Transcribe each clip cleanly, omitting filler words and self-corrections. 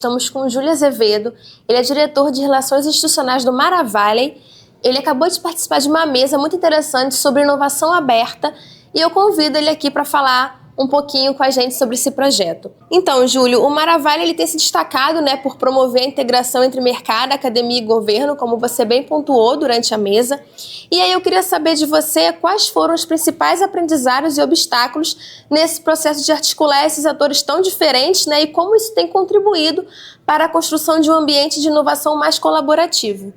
Estamos com o Júlio Azevedo, ele é diretor de Relações Institucionais do Mara Valley. Ele acabou de participar de uma mesa muito interessante sobre inovação aberta e eu convido ele aqui para falar um pouquinho com a gente sobre esse projeto. Então, Júlio, o Mara Valley ele tem se destacado, por promover a integração entre mercado, academia e governo, como você bem pontuou durante a mesa. E aí eu queria saber de você quais foram os principais aprendizados e obstáculos nesse processo de articular esses atores tão diferentes, e como isso tem contribuído para a construção de um ambiente de inovação mais colaborativo.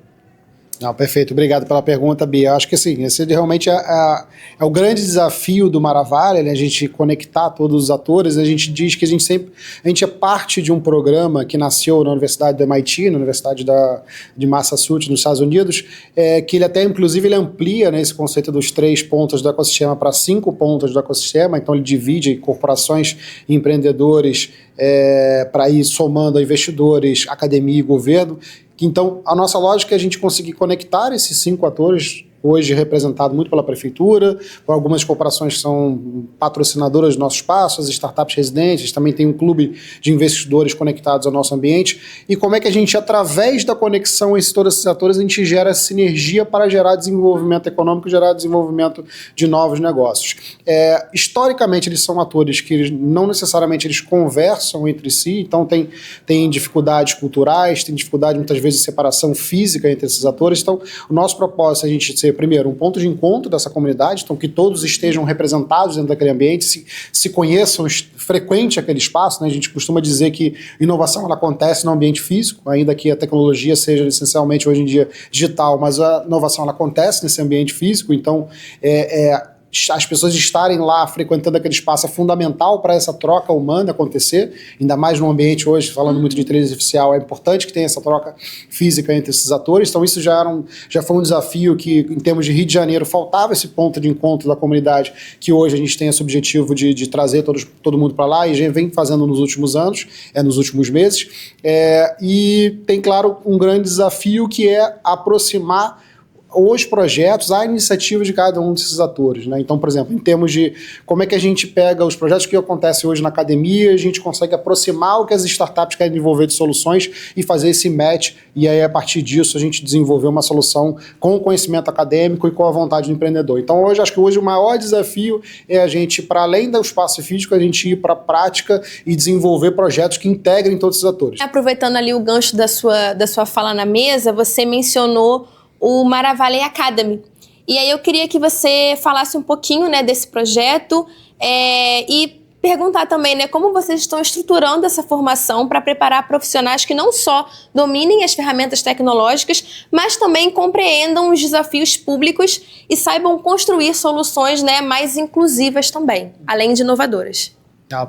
Não, perfeito, obrigado pela pergunta, Bia. Acho que sim, esse realmente é o grande desafio do Mara Valley, a gente conectar todos os atores. A gente diz que a gente é parte de um programa que nasceu na Universidade do MIT, na Universidade de Massachusetts, nos Estados Unidos, que ele até, inclusive, ele amplia esse conceito dos 3 pontos do ecossistema para 5 pontos do ecossistema. Então ele divide corporações e empreendedores para ir somando a investidores, academia e governo. Então, a nossa lógica é a gente conseguir conectar esses 5 atores, hoje representado muito pela prefeitura, por algumas corporações que são patrocinadoras do nosso espaço, as startups residentes, também tem um clube de investidores conectados ao nosso ambiente, e como é que a gente, através da conexão entre todos esses atores, a gente gera sinergia para gerar desenvolvimento econômico, gerar desenvolvimento de novos negócios. Historicamente, eles são atores que não necessariamente eles conversam entre si, então tem dificuldades culturais, tem dificuldade muitas vezes de separação física entre esses atores. Então, o nosso propósito é a gente ser, primeiro, um ponto de encontro dessa comunidade, então que todos estejam representados dentro daquele ambiente, se conheçam, frequente aquele espaço, A gente costuma dizer que inovação ela acontece no ambiente físico, ainda que a tecnologia seja essencialmente hoje em dia digital, mas a inovação ela acontece nesse ambiente físico, então as pessoas estarem lá frequentando aquele espaço é fundamental para essa troca humana acontecer, ainda mais no ambiente hoje, falando muito de inteligência artificial, é importante que tenha essa troca física entre esses atores. Então isso já foi um desafio que, em termos de Rio de Janeiro, faltava esse ponto de encontro da comunidade, que hoje a gente tem esse objetivo de trazer todo mundo para lá, e já vem fazendo nos últimos anos, nos últimos meses, e tem, claro, um grande desafio que é aproximar os projetos, a iniciativa de cada um desses atores, Então, por exemplo, em termos de como é que a gente pega os projetos que acontecem hoje na academia, a gente consegue aproximar o que as startups querem desenvolver de soluções e fazer esse match, e aí a partir disso a gente desenvolver uma solução com o conhecimento acadêmico e com a vontade do empreendedor. Então, acho que hoje o maior desafio é a gente, para além do espaço físico, a gente ir para a prática e desenvolver projetos que integrem todos esses atores. Aproveitando ali o gancho da sua fala na mesa, você mencionou o Mara Valley Academy. E aí eu queria que você falasse um pouquinho, desse projeto e perguntar também, como vocês estão estruturando essa formação para preparar profissionais que não só dominem as ferramentas tecnológicas, mas também compreendam os desafios públicos e saibam construir soluções, mais inclusivas também, além de inovadoras.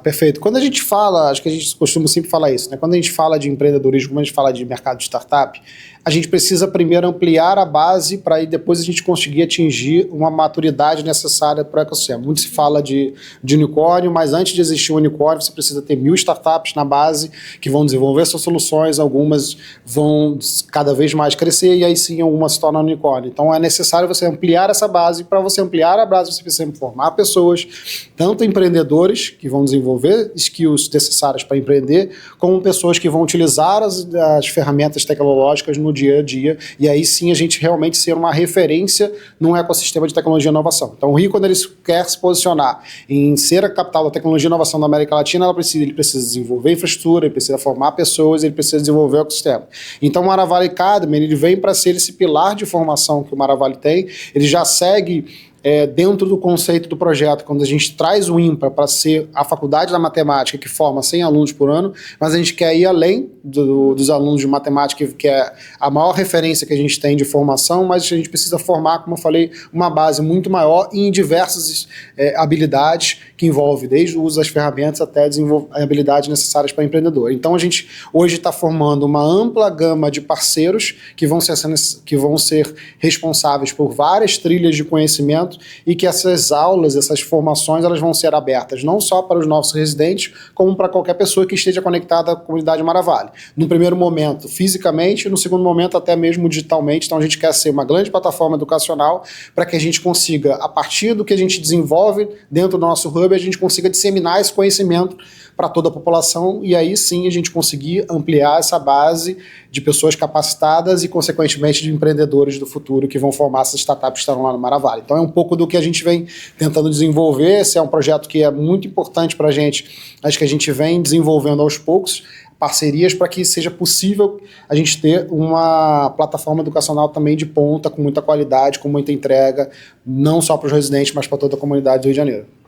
Perfeito. Quando a gente fala, acho que a gente costuma sempre falar isso, Quando a gente fala de empreendedorismo, quando a gente fala de mercado de startup, a gente precisa primeiro ampliar a base para aí depois a gente conseguir atingir uma maturidade necessária para o ecossistema. Muito se fala de unicórnio, mas antes de existir um unicórnio, você precisa ter 1000 startups na base que vão desenvolver suas soluções, algumas vão cada vez mais crescer e aí sim algumas se tornam unicórnio. Então é necessário você ampliar essa base. Para você ampliar a base, você precisa formar pessoas, tanto empreendedores que vão desenvolver skills necessárias para empreender, como pessoas que vão utilizar as ferramentas tecnológicas no dia a dia, e aí sim a gente realmente ser uma referência num ecossistema de tecnologia e inovação. Então o Rio, quando ele quer se posicionar em ser a capital da tecnologia e inovação da América Latina, ele precisa desenvolver infraestrutura, ele precisa formar pessoas, ele precisa desenvolver o ecossistema. Então o Mara Valley Academy, ele vem para ser esse pilar de formação que o Mara Valley tem, ele já segue dentro do conceito do projeto, quando a gente traz o IMPA para ser a faculdade da matemática que forma 100 alunos por ano, mas a gente quer ir além dos alunos de matemática, que é a maior referência que a gente tem de formação, mas a gente precisa formar, como eu falei, uma base muito maior em diversas habilidades que envolve desde o uso das ferramentas até habilidades necessárias para empreendedor. Então a gente hoje está formando uma ampla gama de parceiros que vão ser responsáveis por várias trilhas de conhecimento conhecimento e que essas aulas, essas formações, elas vão ser abertas não só para os nossos residentes, como para qualquer pessoa que esteja conectada à comunidade Maravale. No primeiro momento, fisicamente, no segundo momento, até mesmo digitalmente. Então, a gente quer ser uma grande plataforma educacional para que a gente consiga, a partir do que a gente desenvolve dentro do nosso hub, a gente consiga disseminar esse conhecimento para toda a população e aí sim a gente conseguir ampliar essa base de pessoas capacitadas e, consequentemente, de empreendedores do futuro que vão formar essas startups que estarão lá no Maravale. Então é um pouco do que a gente vem tentando desenvolver. Esse é um projeto que é muito importante para a gente, acho que a gente vem desenvolvendo aos poucos parcerias para que seja possível a gente ter uma plataforma educacional também de ponta, com muita qualidade, com muita entrega, não só para os residentes, mas para toda a comunidade do Rio de Janeiro.